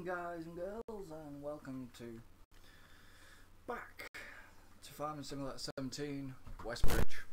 guys and girls, and welcome to back to Farming Simulator 17 Westbridge.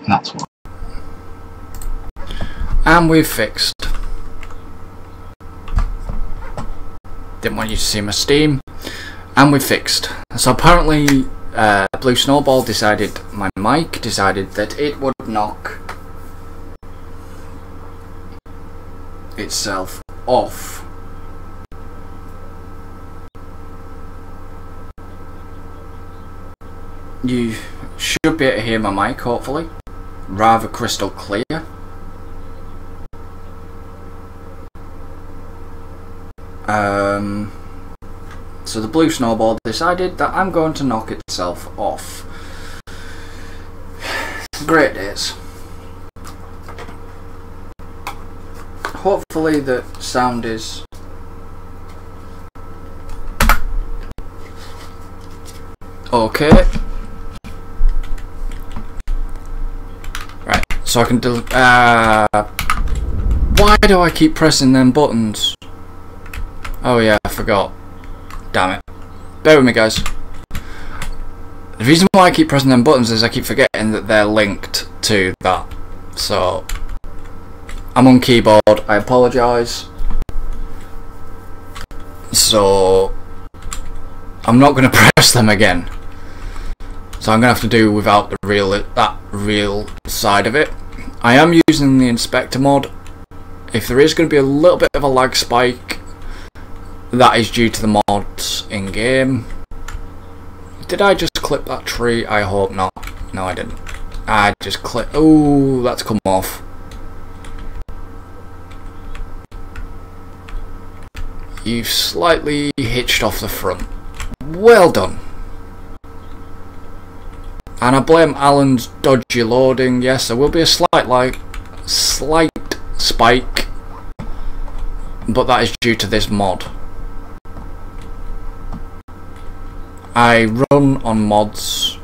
That's what. And we've fixed. Didn't want you to see my Steam. And we've fixed. So apparently Blue Snowball decided, my mic decided that it would knock itself off. You should be able to hear my mic, hopefully, rather crystal clear. So the blue snowball decided that I'm going to knock itself off. Great days. Hopefully the sound is okay. Right, so I can do. Why do I keep pressing them buttons? Oh yeah, I forgot. Damn it. Bear with me, guys. The reason why I keep pressing them buttons is I keep forgetting that they're linked to that. So I'm on keyboard, I apologise. So I'm not going to press them again. So I'm going to have to do without that real side of it. I am using the inspector mod. If there is going to be a little bit of a lag spike, that is due to the mods in game. Did I just clip that tree? I hope not. No, I didn't. I just clipped. Oh, that's come off. You've slightly hitched off the front. Well done. And I blame Alan's dodgy loading. Yes, there will be a slight spike, but that is due to this mod. I run on mods,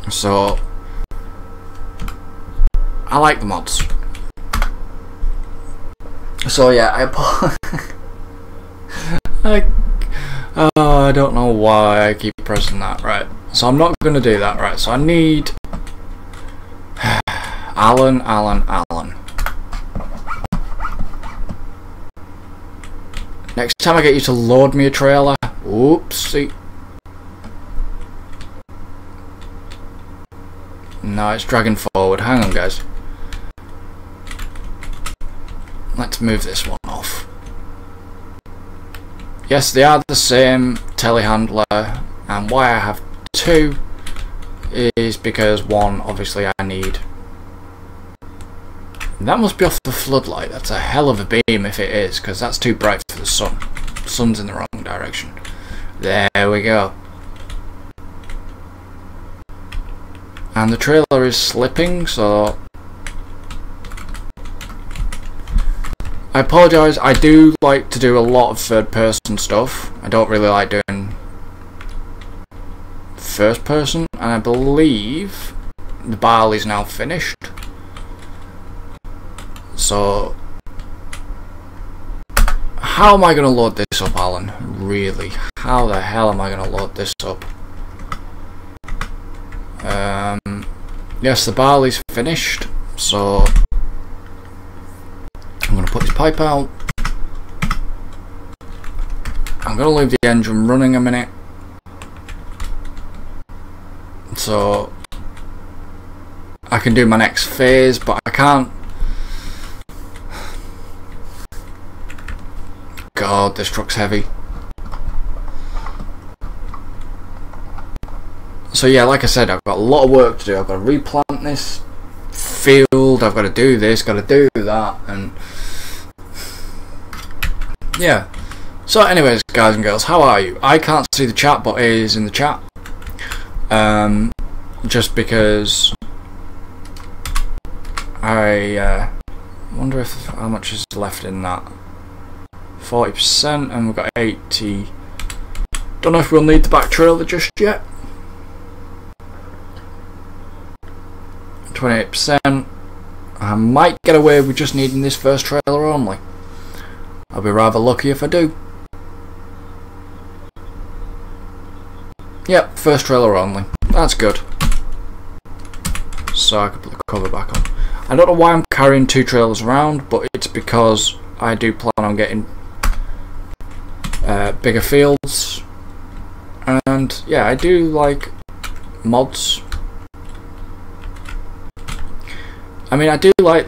so I like the mods. So yeah, I don't know why I keep pressing that. Right, so I'm not going to do that. Right, so I need Alan. Next time I get you to load me a trailer. Oopsie. No, it's dragging forward. Hang on, guys. Let's move this one off. Yes, they are the same telehandler, and why I have two is because one, obviously, I need. That must be off the floodlight. That's a hell of a beam if it is, because that's too bright for the sun. The sun's in the wrong direction. There we go. And the trailer is slipping, so I apologise. I do like to do a lot of third person stuff. I don't really like doing first person, and I believe the barley's now finished. So how am I going to load this up, Alan? Really? How the hell am I going to load this up? Yes, the barley's finished, so I'm going to put this pipe out. I'm going to leave the engine running a minute, so I can do my next phase, but I can't. God, this truck's heavy. So yeah, like I said, I've got a lot of work to do. I've got to replant this field, I've got to do this, got to do that, and yeah. So anyways, guys and girls, how are you? I can't see the chat, but it is in the chat. Just because I wonder if how much is left in that. 40%, and we've got 80. Don't know if we'll need the back trailer just yet. 28%. I might get away with just needing this first trailer only. I'll be rather lucky if I do. Yep, first trailer only. That's good. So I can put the cover back on. I don't know why I'm carrying two trailers around, but it's because I do plan on getting bigger fields, and yeah, I do like mods. I mean, I do like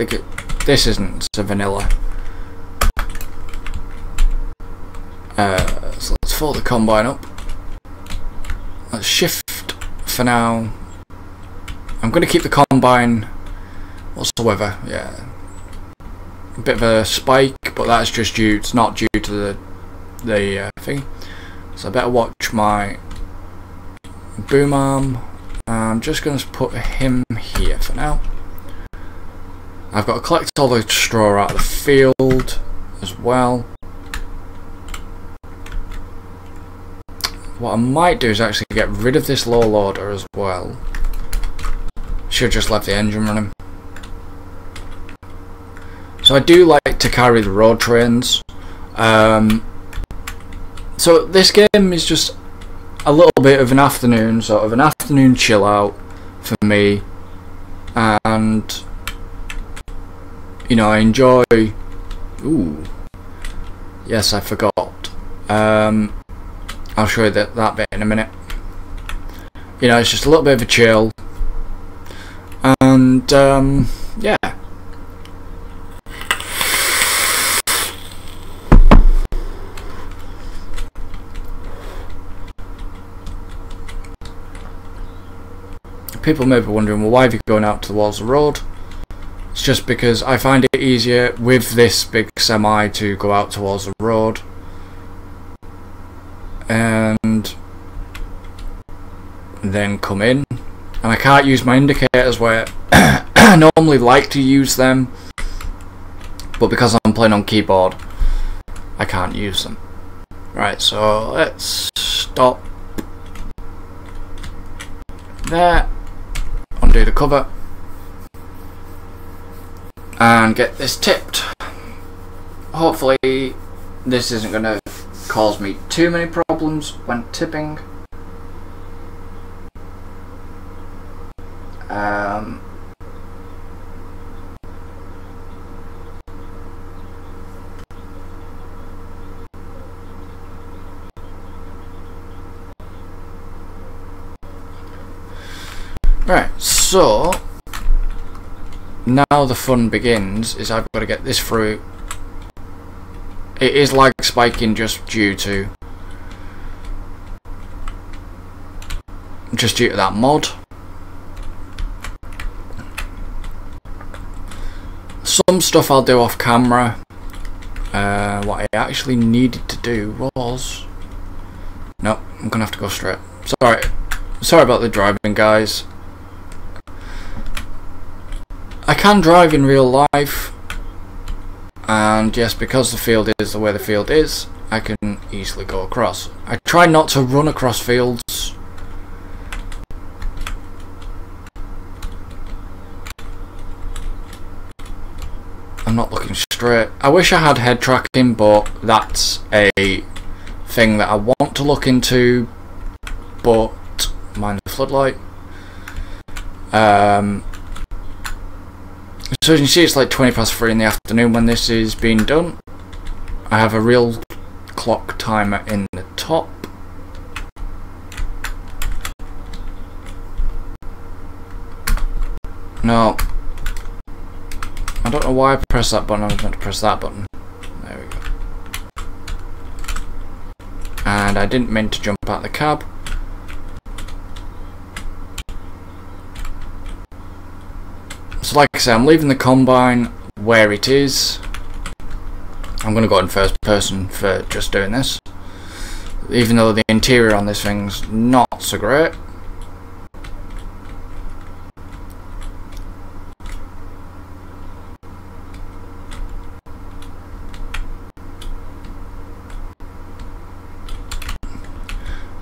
this isn't a vanilla So let's fold the combine up. Let's shift for now. I'm going to keep the combine whatsoever. Yeah, a bit of a spike, but that's just due. It's not due to the thing. So I better watch my boom arm. I'm just going to put him here for now. I've got to collect all the straw out of the field as well. What I might do is actually get rid of this low loader as well. Should just left the engine running. So I do like to carry the road trains. So this game is just a little bit of an afternoon, sort of an afternoon chill out for me, and you know, I enjoy. Ooh, yes, I forgot. I'll show you that bit in a minute. You know, it's just a little bit of a chill, and yeah. People may be wondering, well, why are you going out towards the road? It's just because I find it easier with this big semi to go out towards the road, and then come in. And I can't use my indicators where I normally like to use them, but because I'm playing on keyboard, I can't use them. Right, so let's stop there. Undo the cover and get this tipped. Hopefully this isn't going to cause me too many problems when tipping. Right, so now the fun begins. Is I've got to get this through. It is lag spiking just due to that mod. Some stuff I'll do off camera. What I actually needed to do was, no, I'm gonna have to go straight. Sorry about the driving, guys. I can drive in real life, and yes, because the field is the way the field is, I can easily go across. I try not to run across fields. I'm not looking straight. I wish I had head tracking, but that's a thing that I want to look into, but mind the floodlight. So as you can see, it's like 3:20 in the afternoon when this is being done. I have a real clock timer in the top. No, I don't know why I pressed that button. I was meant to press that button. There we go. And I didn't mean to jump out of the cab. So like I say, I'm leaving the combine where it is. I'm going to go in first person for just doing this, even though the interior on this thing's not so great.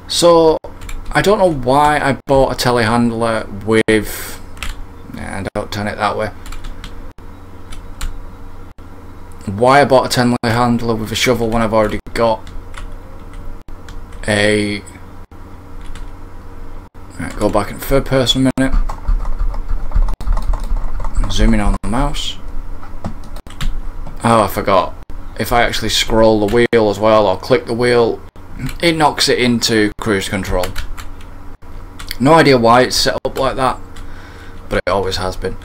So I don't know why I bought a telehandler with, and don't turn it that way. Why I bought a telehandler with a shovel when I've already got a. Right, go back in third person a minute. Zoom in on the mouse. Oh, I forgot. If I actually scroll the wheel as well or click the wheel, it knocks it into cruise control. No idea why it's set up like that, but it always has been.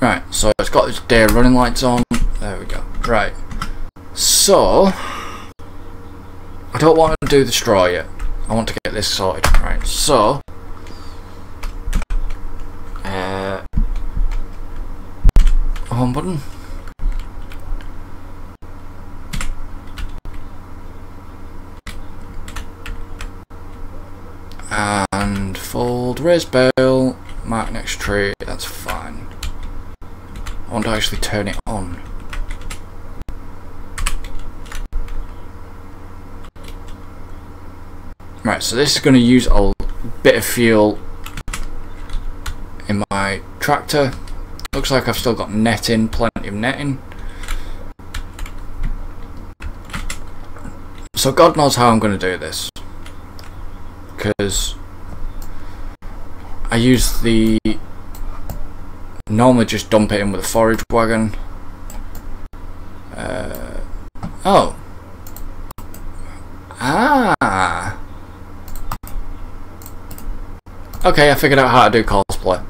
Right, so it's got its day running lights on. There we go. Right, So I don't want to do the straw yet. I want to get this sorted. Right, so home button. And fold, raise bale, mark next tree, that's fine. I want to actually turn it on. Right, so this is going to use a bit of fuel in my tractor. Looks like I've still got netting, plenty of netting. So God knows how I'm going to do this, because I use the normally just dump it in with a forage wagon. Oh. Ah. Okay, I figured out how to do cosplay.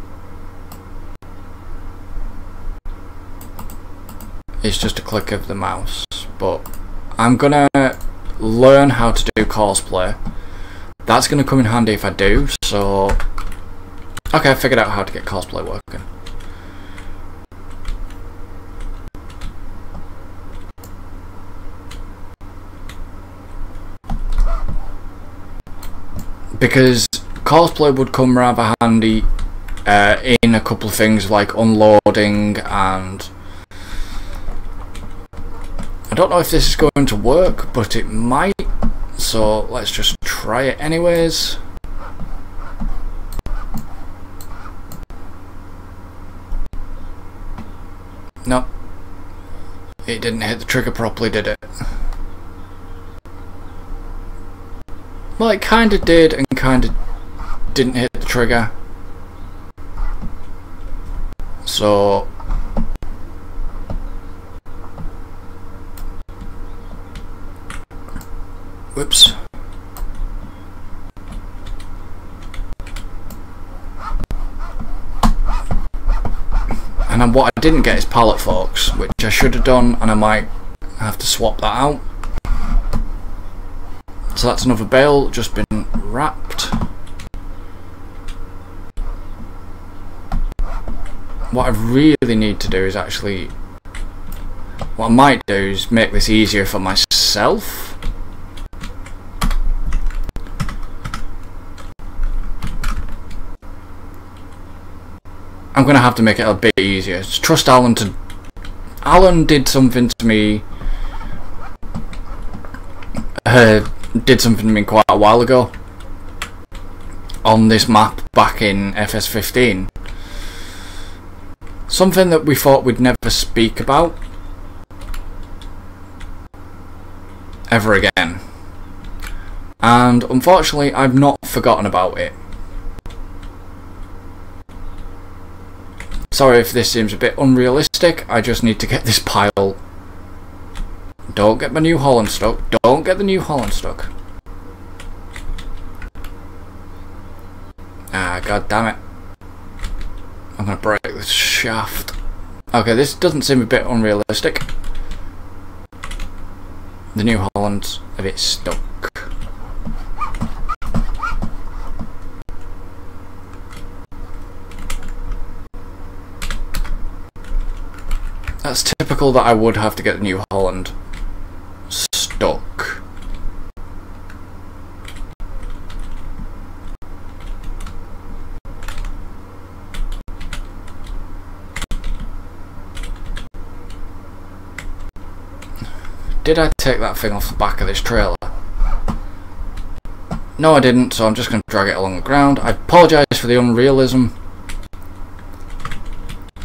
It's just a click of the mouse, but I'm gonna learn how to do cosplay. That's gonna come in handy if I do, so okay, I figured out how to get cosplay working. Because cosplay would come rather handy in a couple of things like unloading, and I don't know if this is going to work, but it might, so let's just try it anyways. No, it didn't hit the trigger properly, did it? Well, it kinda did and kinda didn't hit the trigger. So whoops. And then what I didn't get is pallet forks, which I should have done, and I might have to swap that out. So that's another bale just been wrapped. What I really need to do is actually, what I might do is make this easier for myself. I'm going to have to make it a bit easier. Just trust Alan to... Alan did something to me... did something to me quite a while ago on this map back in FS15. Something that we thought we'd never speak about ever again. And unfortunately I've not forgotten about it. Sorry if this seems a bit unrealistic, I just need to get this pile. Don't get my New Holland stuck. Don't get the New Holland stuck. Ah, god damn it. I'm gonna break this shaft. Okay, this doesn't seem a bit unrealistic. The New Holland's a bit stuck. That's typical that I would have to get the New Holland stuck. Did I take that thing off the back of this trailer? No, I didn't, so I'm just going to drag it along the ground. I apologise for the unrealism.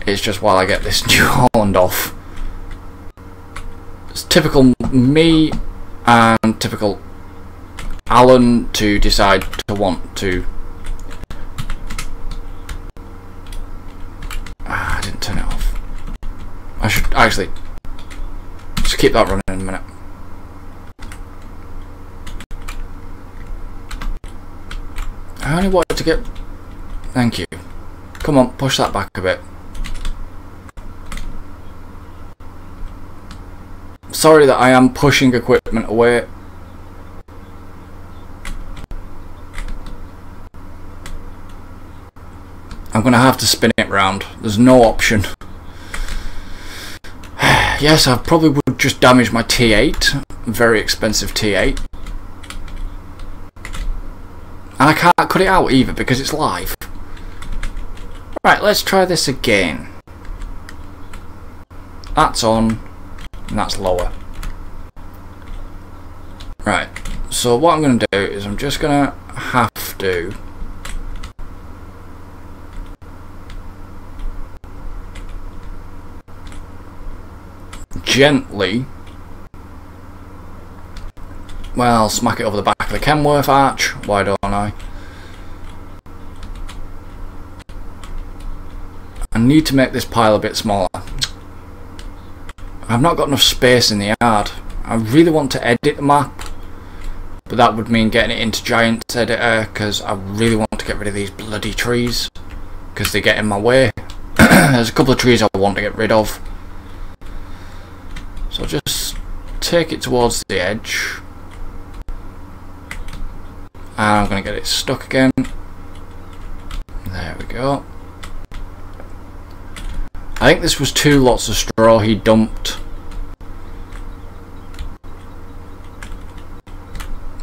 It's just while I get this New Holland off. It's typical me and typical Alan to decide to want to... Ah, I didn't turn it off. I should actually just keep that running in a minute. I only wanted to get... Thank you. Come on, push that back a bit. Sorry that I am pushing equipment away. I'm going to have to spin it round. There's no option. Yes, I probably would just damage my T8. Very expensive T8. And I can't cut it out either because it's live. Right, let's try this again. That's on, and that's lower. Right, so what I'm going to do is I'm just going to have to gently, well, smack it over the back of the Kenworth arch. Why don't I? I need to make this pile a bit smaller. I've not got enough space in the yard. I really want to edit the map, but that would mean getting it into Giants Editor, because I really want to get rid of these bloody trees because they get in my way. There's a couple of trees I want to get rid of. So just take it towards the edge. And I'm going to get it stuck again. There we go. I think this was 2 lots of straw he dumped,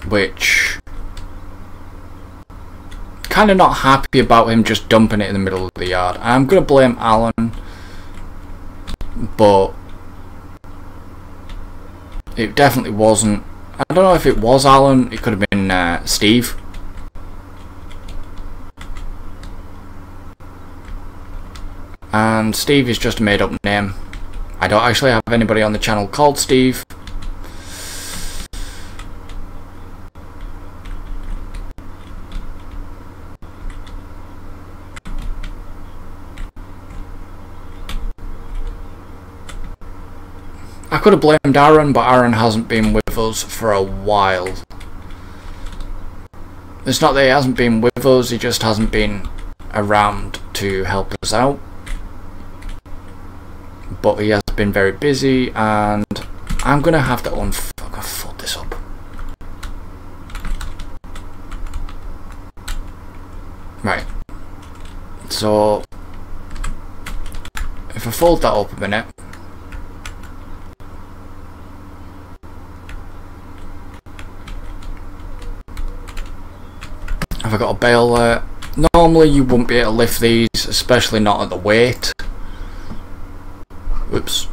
which kind of not happy about him just dumping it in the middle of the yard. I'm going to blame Alan, but it definitely wasn't. I don't know if it was Alan, it could have been Steve. And Steve is just a made up name. I don't actually have anybody on the channel called Steve. I could have blamed Aaron, but Aaron hasn't been with us for a while. It's not that he hasn't been with us, he just hasn't been around to help us out. But he has been very busy, and I'm gonna have to fold this up. Right. So if I fold that up a minute. Have I got a bale there? Normally you wouldn't be able to lift these, especially not at the weight. Whoops.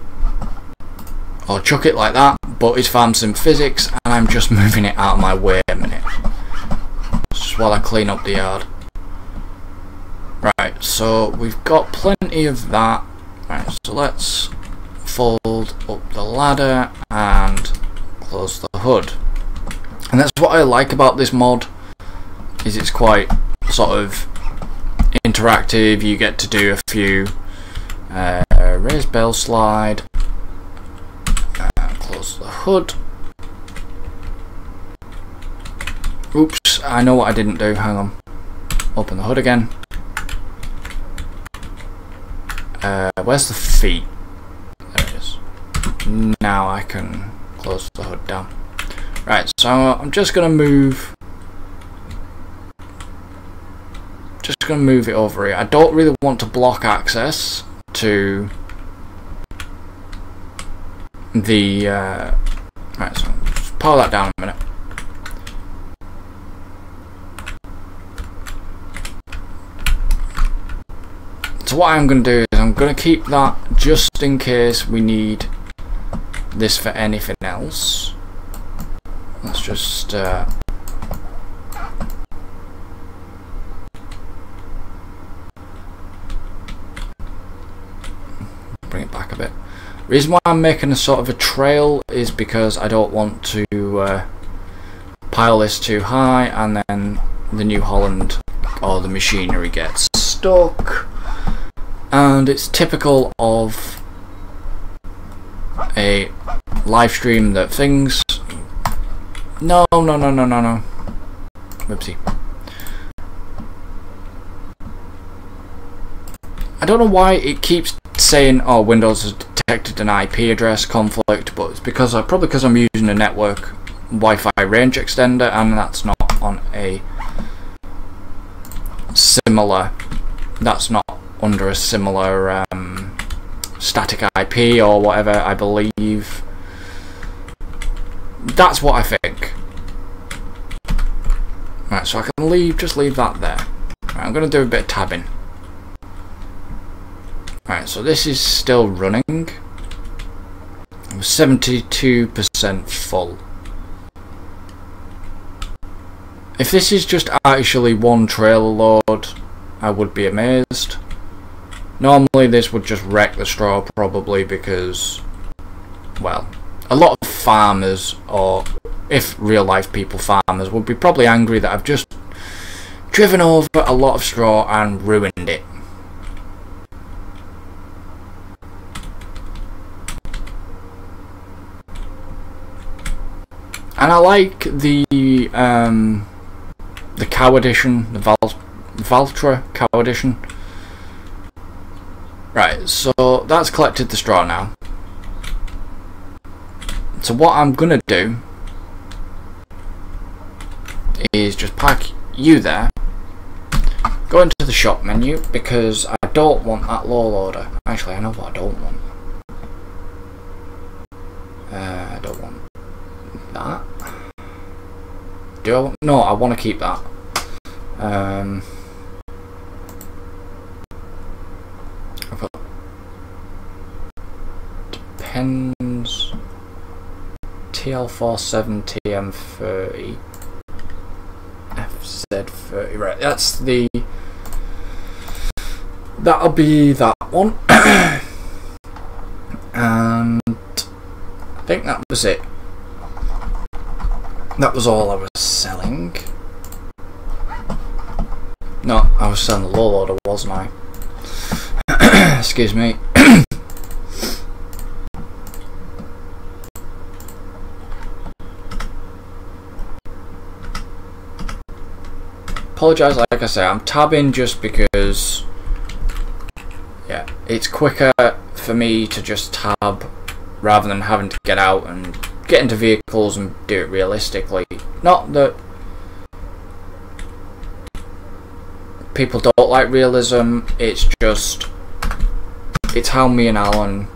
Or chuck it like that, but it's farm sim physics and I'm just moving it out of my way a minute. Just while I clean up the yard. Right, so we've got plenty of that. Right, so let's fold up the ladder and close the hood. And that's what I like about this mod, is it's quite sort of interactive. You get to do a few raise bell slide, close the hood. Oops, I know what I didn't do, hang on. Open the hood again. Where's the feet? There it is. Now I can close the hood down. Right, so I'm just gonna move it over here. I don't really want to block access to the right, so just power that down a minute. So what I'm going to do is I'm going to keep that just in case we need this for anything else. Let's just bring it back a bit. The reason why I'm making a sort of a trail is because I don't want to pile this too high and then the New Holland or the machinery gets stuck. And it's typical of a live stream that things... No. Whoopsie. I don't know why it keeps saying, oh, Windows has detected an IP address conflict, but it's because probably because I'm using a network Wi-Fi range extender, and that's not on a similar, that's not under a similar static IP or whatever, I believe. That's what I think. Right, so I can just leave that there. Right, I'm going to do a bit of tabbing. Right, so this is still running. I'm 72% full. If this is just actually one trailer load, I would be amazed. Normally this would just wreck the straw probably because, well, a lot of farmers, or if real life people farmers, would be probably angry that I've just driven over a lot of straw and ruined it. And I like the cow edition, the Valtra cow edition. Right, so that's collected the straw now. So what I'm gonna do is just park you there, go into the shop menu, because I don't want that low loader. Actually, I know what I don't want. I don't want that. Do I want? No, I want to keep that. I've got depends. TL47 TM30 FZ30. Right, that's the. That'll be that one. And I think that was it. That was all I was selling. No, I was selling the low loader, wasn't I? Excuse me. Apologise, like I say, I'm tabbing just because, yeah, it's quicker for me to just tab rather than having to get out and get into vehicles and do it realistically. Not that people don't like realism, it's just, it's how me and Alan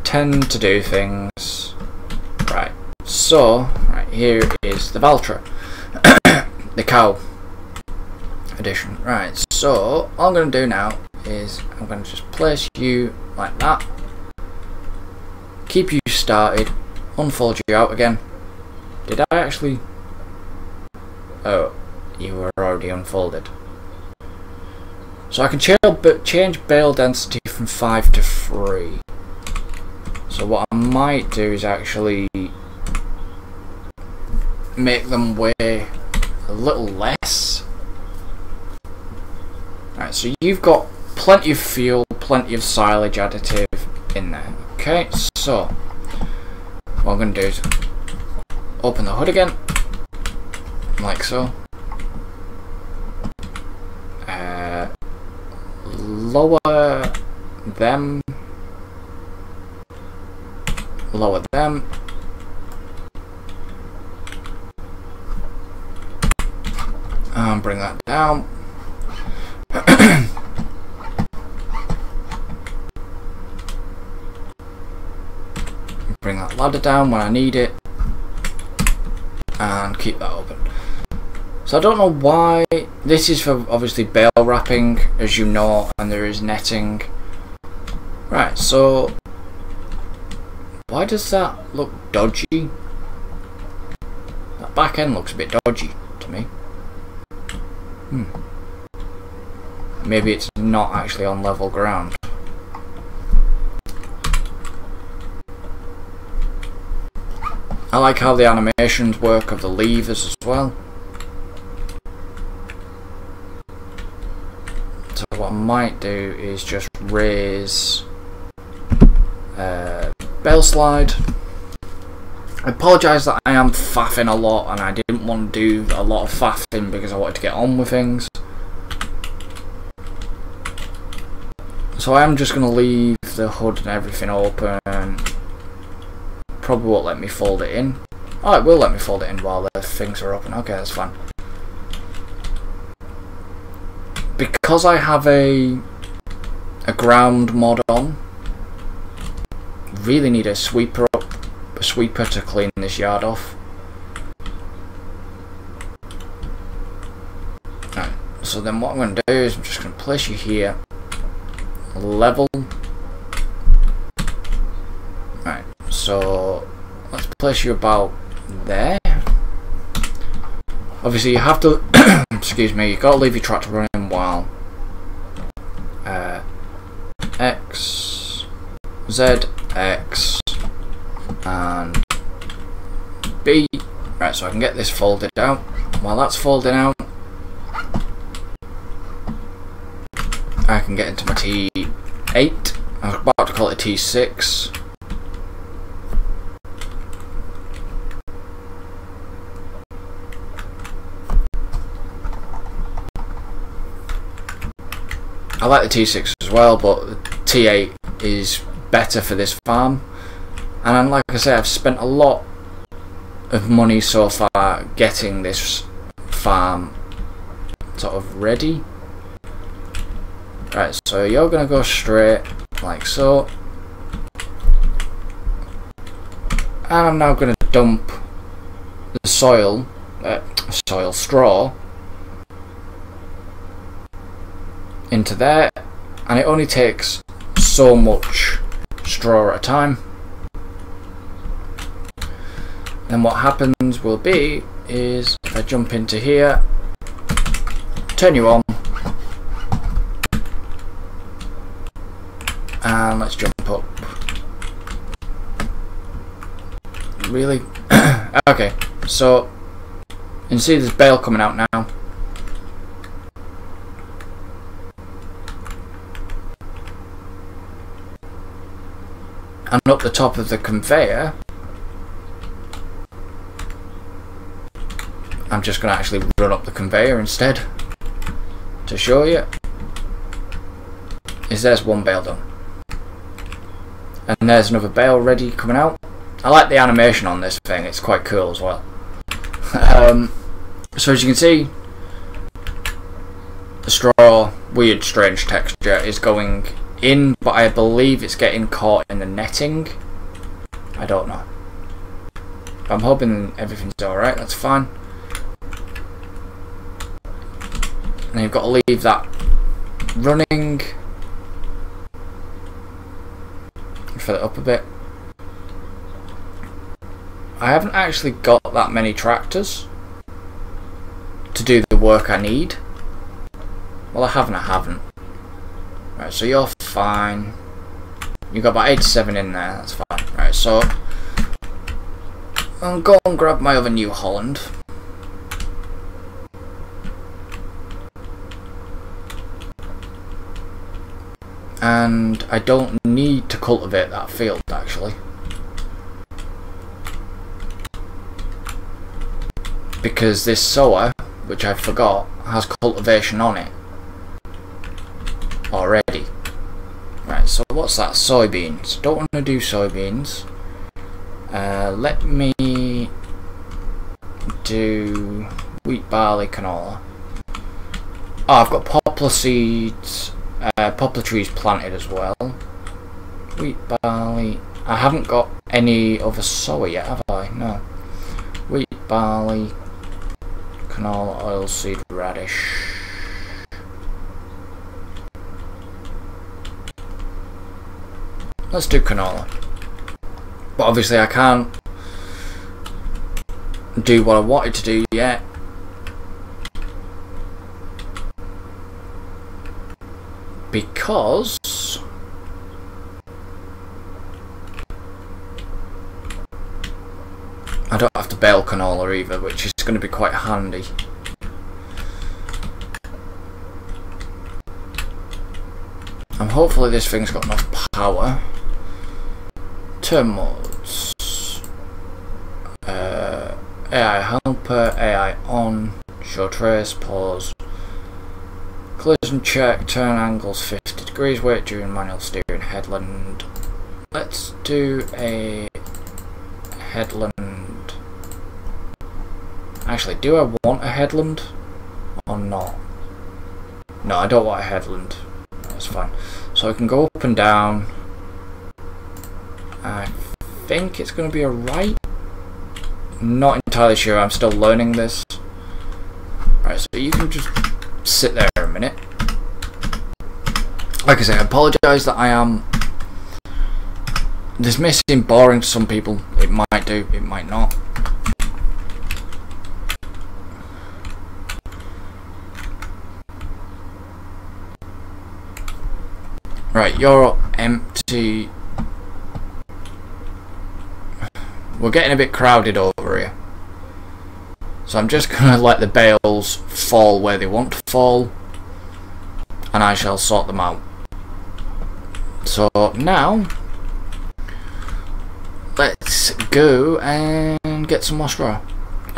tend to do things. Right, so, right, here is the Valtra, the cow edition. Right, so all I'm going to do now is I'm going to just place you like that, keep you started, unfold you out again. Did I actually? Oh, you were already unfolded. So I can change bale density from 5 to 3. So what I might do is actually make them weigh a little less. Right, so you've got plenty of fuel, plenty of silage additive in there. Okay, so what I'm going to do is open the hood again, like so. Lower them. Lower them. And bring that down. Bring that ladder down when I need it. And keep that open. So I don't know why. This is for obviously bale wrapping, as you know, and there is netting. Right, so why does that look dodgy? That back end looks a bit dodgy to me. Maybe it's not actually on level ground. I like how the animations work of the levers as well. So what I might do is just raise bale slide. I apologise that I am faffing a lot, and I didn't want to do a lot of faffing because I wanted to get on with things. So I am just going to leave the hood and everything open. Probably won't let me fold it in. Oh, it will let me fold it in while the things are open. Okay, that's fine. Because I have a ground mod on, really need a sweeper to clean this yard off. Right, so then what I'm going to do is I'm just going to place you here, level. Right, so let's place you about there. Obviously you have to excuse me, you've got to leave your tractor running while X, Z, X and B. Right, so I can get this folded out. While that's folding out, I can get into my T8. I was about to call it a T6. I like the T6 as well, but the T8 is better for this farm. And like I say, I've spent a lot of money so far getting this farm sort of ready. Right, so you're going to go straight like so. And I'm now going to dump the soil straw into there, and it only takes so much straw at a time. Then what happens will be is if I jump into here, turn you on, and let's jump up. Really? Okay, so you can see there's bale coming out now. And up the top of the conveyor, I'm just going to actually run up the conveyor instead to show you. There's one bale done, and there's another bale ready coming out. I like the animation on this thing, it's quite cool as well. So as you can see, the straw, weird strange texture, is going in, but I believe it's getting caught in the netting. I don't know. I'm hoping everything's alright, that's fine. And you've got to leave that running. Fill it up a bit. I haven't actually got that many tractors to do the work I need. Well, I haven't. Right, so you're fine. You've got about 87 in there, that's fine. Right, so I'll go and grab my other New Holland. And I don't need to cultivate that field actually, because this sower, which I forgot, has cultivation on it already. Right, so what's that? Soybeans. Don't want to do soybeans. Let me do wheat, barley, canola. Oh, I've got poplar seeds, poplar trees planted as well. Wheat, barley. I haven't got any other sower yet, have I? No. Wheat, barley, canola, oilseed, radish. Let's do canola. But obviously I can't do what I wanted to do yet. Because I don't have to bale canola either, which is going to be quite handy. And hopefully this thing's got enough power. Turn modes. AI helper, AI on, show trace, pause, collision check, turn angles 50 degrees weight during manual steering headland. Let's do a headland. Actually, do I want a headland or not? No, I don't want a headland. That's fine. So I can go up and down. I think it's going to be a right. Not entirely sure. I'm still learning this. Right, so you can just sit there a minute. Like I say, I apologise that I am. This may seem boring to some people. It might do. It might not. Right, you're empty. We're getting a bit crowded over here. So I'm just going to let the bales fall where they want to fall. And I shall sort them out. So now, let's go and get some more straw.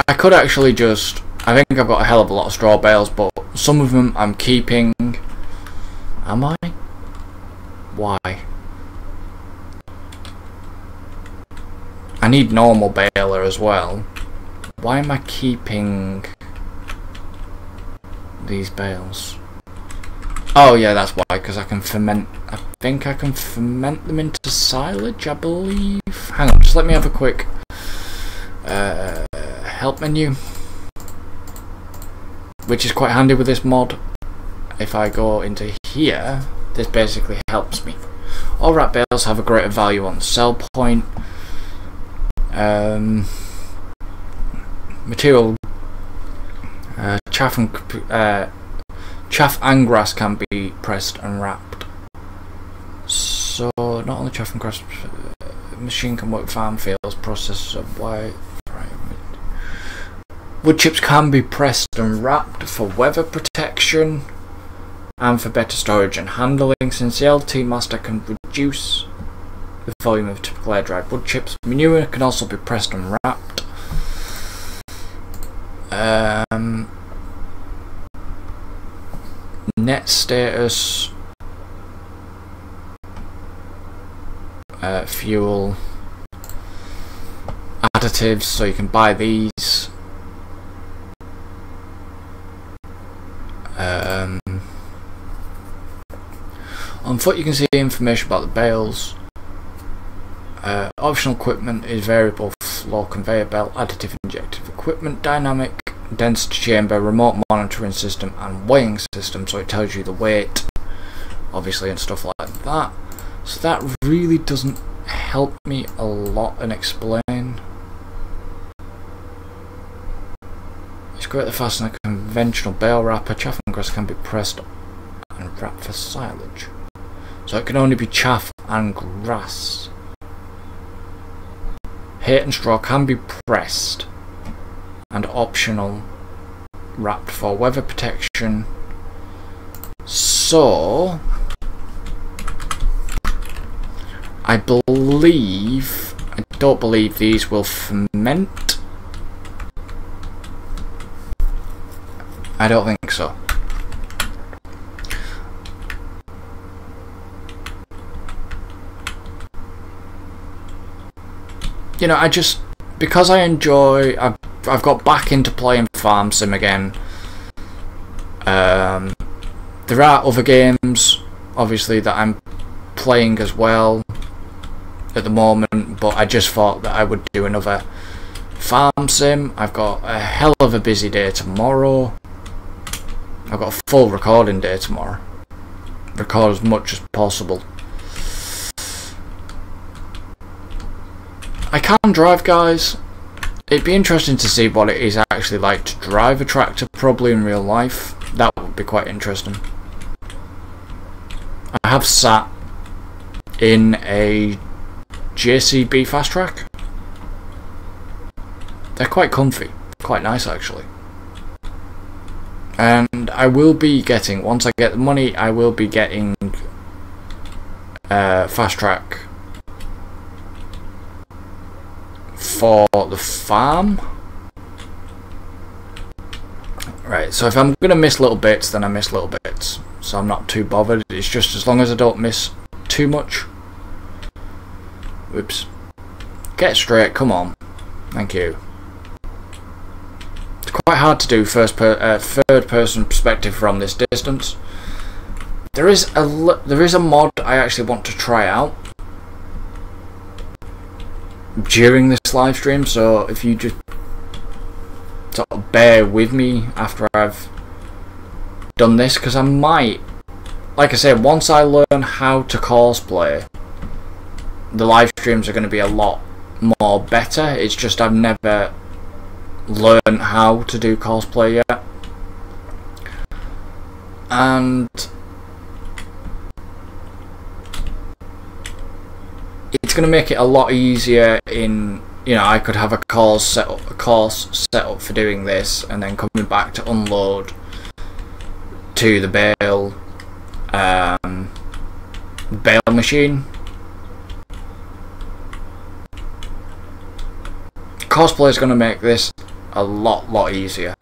I could actually just, I think I've got a hell of a lot of straw bales, but some of them I'm keeping. Am I? Why? I need normal baler as well. Why am I keeping these bales? Oh yeah, that's why, because I can ferment. I think I can ferment them into silage, I believe. Hang on, just let me have a quick help menu, which is quite handy with this mod. If I go into here, this basically helps me. All rat bales have a greater value on the sell point. Material chaff and grass can be pressed and wrapped. So not only chaff and grass, machine can work farm fields, process of white. Wood chips can be pressed and wrapped for weather protection and for better storage and handling, since the LT master can reduce the volume of typical air-dried wood chips. Manure can also be pressed and wrapped. Net status, fuel, additives, so you can buy these. On foot you can see information about the bales. Optional equipment is variable floor conveyor belt, additive injective equipment, dynamic density chamber, remote monitoring system and weighing system, so it tells you the weight obviously and stuff like that. So that really doesn't help me a lot and explain. It's great to fasten a conventional bale wrapper. Chaff and grass can be pressed and wrapped for silage. So it can only be chaff and grass. Hay and straw can be pressed and optional wrapped for weather protection. So I don't believe these will ferment. I don't think so. You know, because I enjoy, I've got back into playing Farm Sim again. There are other games, obviously, that I'm playing as well at the moment, but I just thought that I would do another Farm Sim. I've got a hell of a busy day tomorrow. I've got a full recording day tomorrow. Record as much as possible. I can drive, guys. It'd be interesting to see what it is actually like to drive a tractor, probably in real life. That would be quite interesting. I have sat in a JCB Fast Track. They're quite comfy, quite nice actually. And I will be getting, once I get the money, I will be getting Fast Track for the farm. Right, so if I'm gonna miss little bits, then I miss little bits. so I'm not too bothered. It's just as long as I don't miss too much. Whoops. Get straight, come on. Thank you. It's quite hard to do third person perspective from this distance. There is a mod I actually want to try out during this live stream, so if you just sort of bear with me after I've done this, because I might, like I said, once I learn how to cosplay, the live streams are going to be a lot more better. It's just I've never learned how to do cosplay yet, and it's going to make it a lot easier in, you know, I could have a course set up for doing this, and then coming back to unload to the bail machine. Cosplay is going to make this a lot easier.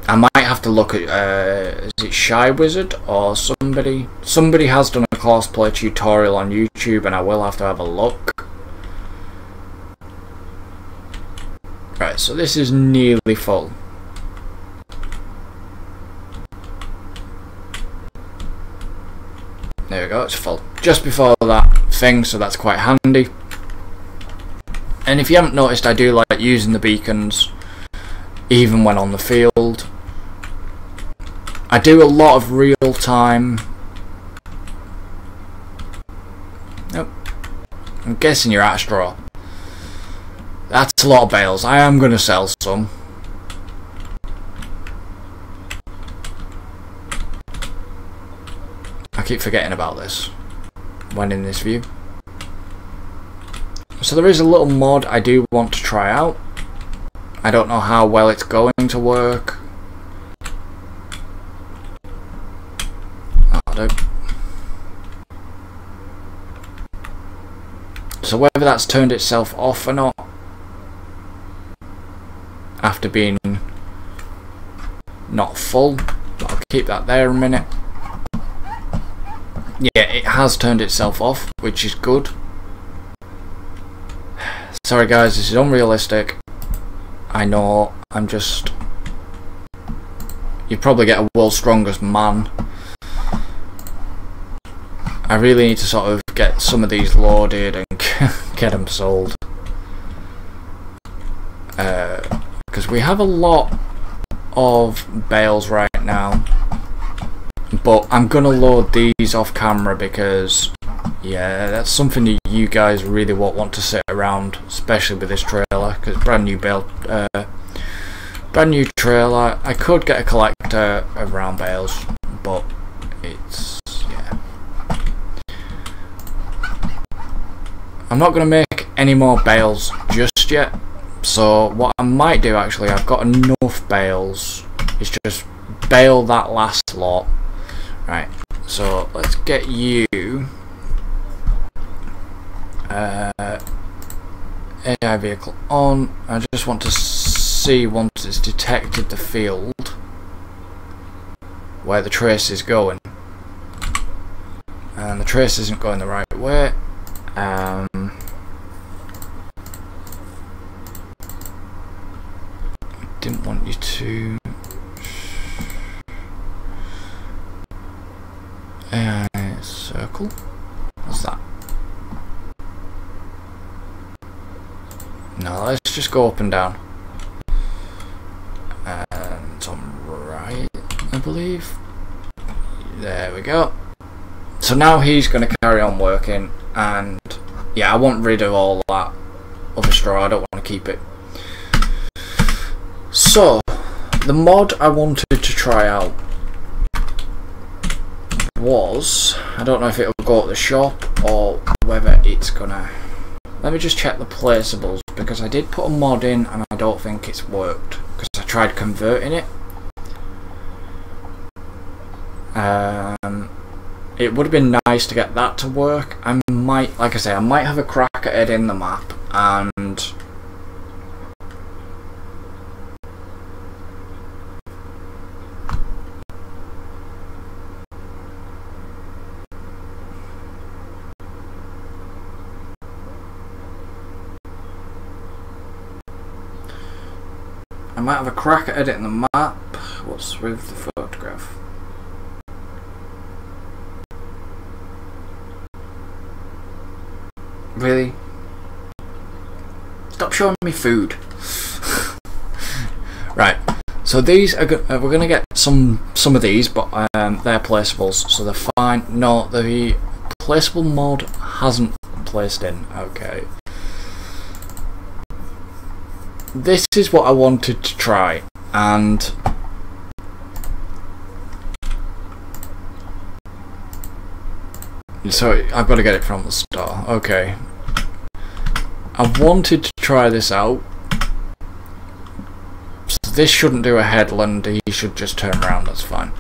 I might have to look at is it Shy Wizard or somebody? Somebody has done a cosplay tutorial on YouTube, and I will have to have a look. Right, so this is nearly full. There we go, it's full. Just before that thing, so that's quite handy. And if you haven't noticed, I do like using the beacons even when on the field. I do a lot of real time. Nope. I'm guessing you're out of straw. That's a lot of bales. I am going to sell some. I keep forgetting about this when in this view. So there is a little mod I do want to try out. I don't know how well it's going to work. That'll do. So whether that's turned itself off or not after being not full, but I'll keep that there a minute. Yeah, it has turned itself off, which is good. Sorry guys, this is unrealistic. I know, I'm just... You probably get a world's strongest man. I really need to sort of get some of these loaded and get them sold. Because we have a lot of bales right now. But I'm going to load these off camera because, yeah, that's something that you guys really won't want to sit around, especially with this trailer, because brand new trailer. I could get a collector of round bales, but it's, yeah. I'm not going to make any more bales just yet, so what I might do actually, I've got enough bales, is just bale that last lot. Right, so let's get you AI vehicle on. I just want to see once it's detected the field where the trace is going, and the trace isn't going the right way. Didn't want you to AI circle. What's that? No, let's just go up and down. And on right, I believe. There we go. So now he's going to carry on working, and yeah, I want rid of all that other straw. I don't want to keep it. So the mod I wanted to try out was, I don't know if it'll go at the shop or whether it's gonna, let me just check the placeables, because I did put a mod in and I don't think it's worked, because I tried converting it. It would have been nice to get that to work. I might, like I say, I might have a crack at it in the map, and might have a crack at editing the map. What's with the photograph? Really? Stop showing me food. Right. So these are we're gonna get some of these, but they're placeables, so they're fine. No, the placeable mod hasn't placed in. Okay. This is what I wanted to try, and so I've got to get it from the start. Okay. I wanted to try this out. So this shouldn't do a headland, he should just turn around, that's fine.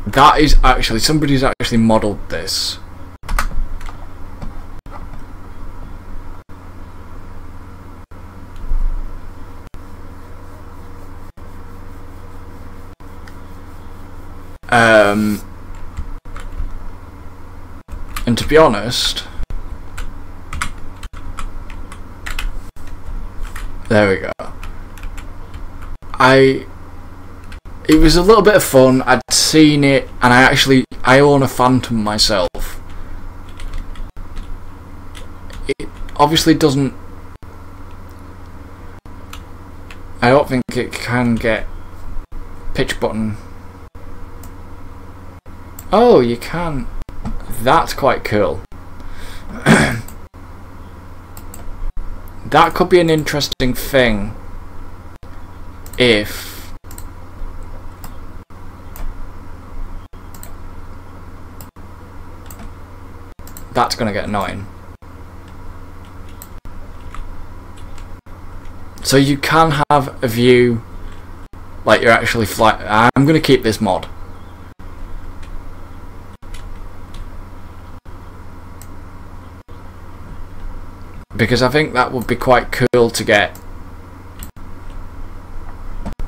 That is actually, somebody's actually modelled this. And to be honest, there we go. It was a little bit of fun. I'd seen it, and I own a Phantom myself. It obviously doesn't. I don't think it can get pitch button. Oh, you can. That's quite cool. That could be an interesting thing if that's going to get annoying. So you can have a view like you're actually flying. I'm going to keep this mod. Because I think that would be quite cool to get.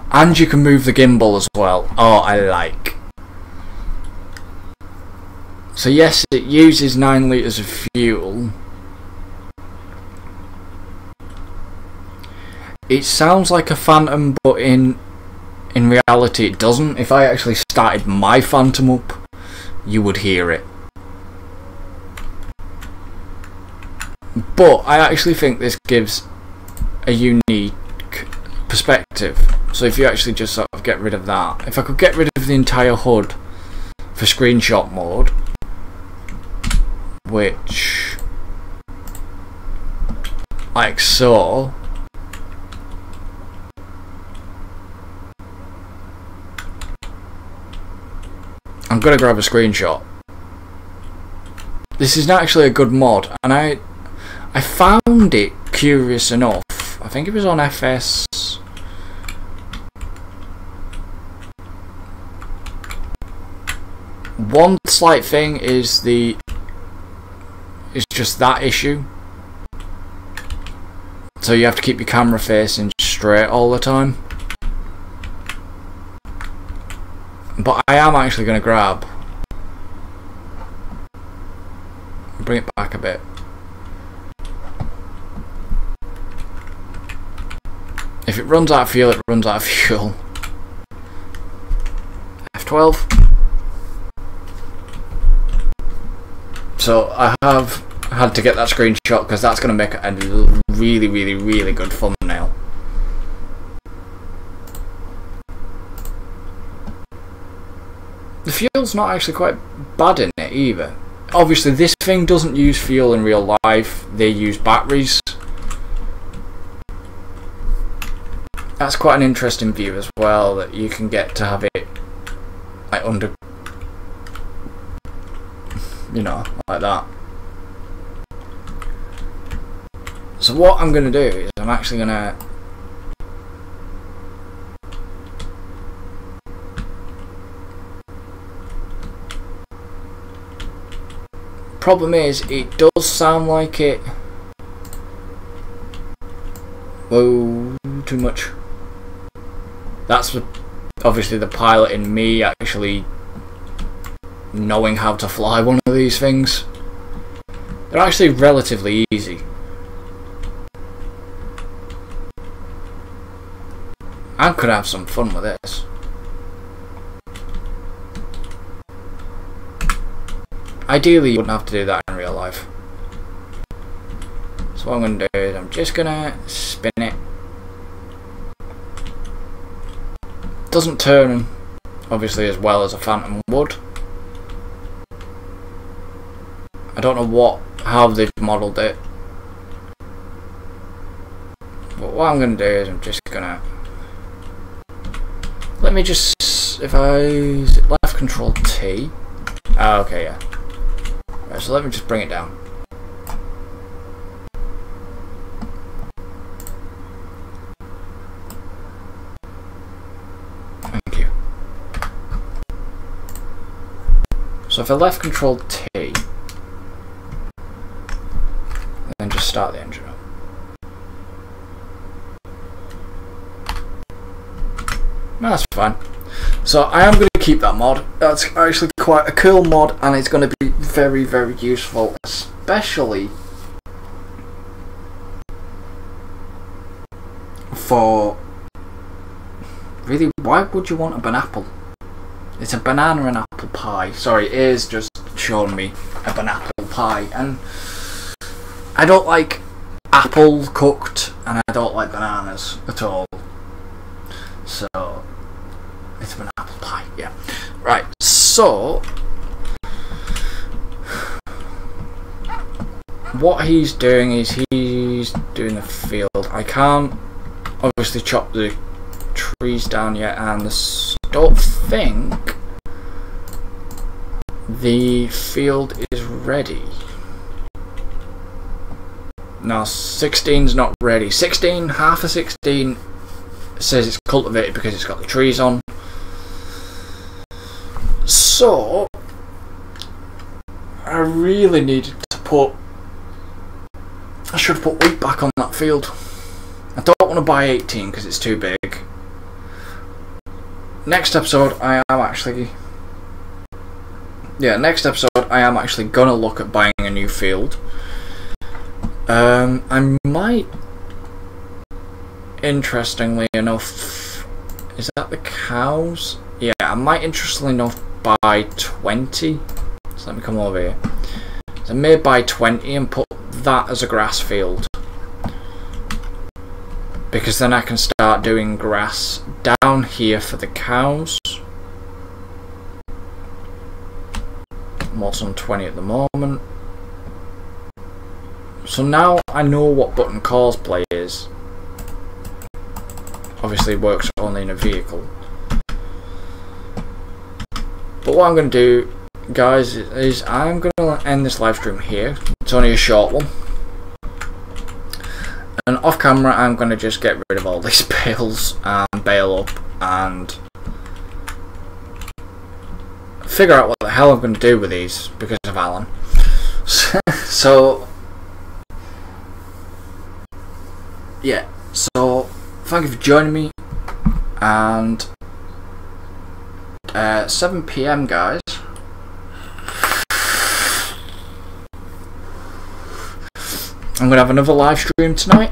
And you can move the gimbal as well. Oh, I like. So yes, it uses 9 litres of fuel. It sounds like a Phantom, but in reality it doesn't. If I actually started my Phantom up, you would hear it. But I actually think this gives a unique perspective. So if you actually just sort of get rid of that, if I could get rid of the entire HUD for screenshot mode, which, like so, I'm gonna grab a screenshot. This is not actually a good mod, and I found it curious enough. I think it was on FS. One slight thing is just that issue. So you have to keep your camera facing straight all the time. But I am actually going to grab. Bring it back a bit. If it runs out of fuel, it runs out of fuel. F12. So I have had to get that screenshot because that's going to make a really, really, really good thumbnail. The fuel's not actually quite bad in it either. Obviously this thing doesn't use fuel in real life, they use batteries. That's quite an interesting view as well, that you can get to have it like under, you know, like that. So what I'm going to do is I'm actually going to problem is it does sound like it. Whoa, too much. That's obviously the pilot in me actually knowing how to fly one of these things. They're actually relatively easy. I could have some fun with this. Ideally, you wouldn't have to do that in real life. So what I'm going to do is I'm just going to spin it. Doesn't turn, obviously, as well as a Phantom would. I don't know how they've modelled it. But what I'm going to do is I'm just going to... Let me just... Is it left control T? Oh, okay, yeah. Right, so let me just bring it down. Thank you. So if I left control T, and then just start the engine up. No, that's fine. So I am going to keep that mod. That's actually quite a cool mod, and it's going to be very, very useful, especially for... Really, why would you want a banapple? It's a banana and apple pie. Sorry, it is just showing me a banapple pie, and I don't like apple cooked, and I don't like bananas at all. So it's an apple pie, yeah. Right, so what he's doing is he's doing the field. I can't obviously chop the trees down yet, and don't think the field is ready. No, 16's not ready. 16, half of 16 says it's cultivated because it's got the trees on. So I really needed to put... I should have put wheat back on that field. I don't want to buy 18 because it's too big. Next episode I am actually... Yeah, next episode I am actually gonna look at buying a new field. I might... Interestingly enough, is that the cows? Yeah, I might interestingly enough buy 20. So let me come over here. So I may buy 20 and put that as a grass field, because then I can start doing grass down here for the cows. I'm also on 20 at the moment. So now I know what button calls play is. Obviously it works only in a vehicle. But what I'm going to do, guys, is I'm going to end this live stream here. It's only a short one. And off camera I'm going to just get rid of all these bales and bail up and figure out what the hell I'm going to do with these because of Alan. So yeah, so thank you for joining me, and 7 PM guys, I'm going to have another live stream tonight.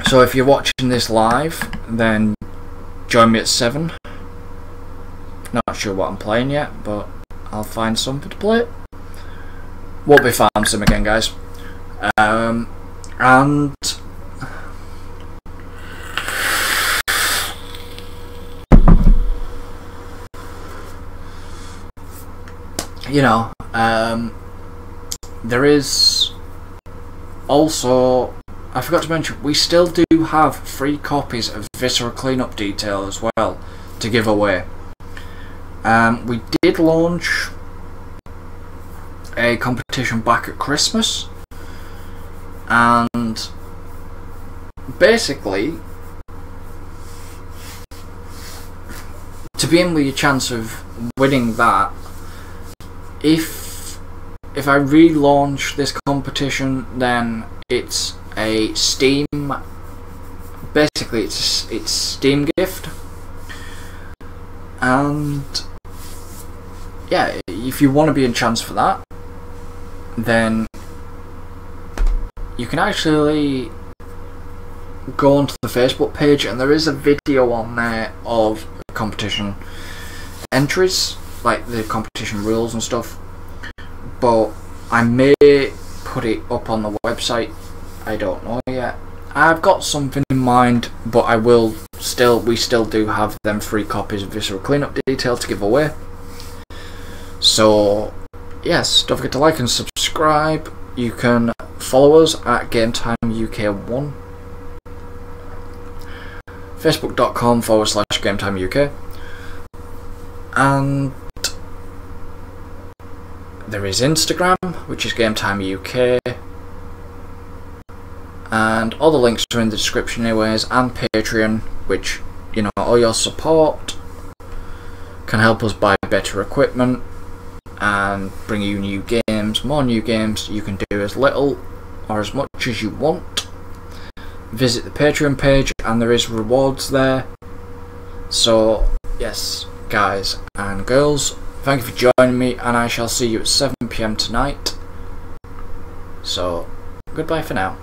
So if you're watching this live, then join me at 7. Not sure what I'm playing yet, but I'll find something to play. Won't be Farm Sim again, guys. And you know, there is also, I forgot to mention, we still do have free copies of Viscera Cleanup Detail as well to give away. We did launch a competition back at Christmas, and basically to begin with your chance of winning that, if I relaunch this competition, then it's a Steam, basically it's Steam gift, and yeah, if you want to be in chance for that, then you can actually go onto the Facebook page, and there is a video on there of competition entries, like the competition rules and stuff, but I may put it up on the website. I don't know yet. I've got something in mind, but we still do have them free copies of Visceral Cleanup Detail to give away. So yes, don't forget to like and subscribe. You can follow us at GametimeUK1, Facebook.com/GametimeUK, and there is Instagram, which is GametimeUK, and all the links are in the description anyways, and Patreon, which, you know, all your support can help us buy better equipment and bring you new games, more new games. You can do as little or as much as you want. Visit the Patreon page and there is rewards there. So yes, guys and girls, thank you for joining me, and I shall see you at 7 PM tonight. So goodbye for now.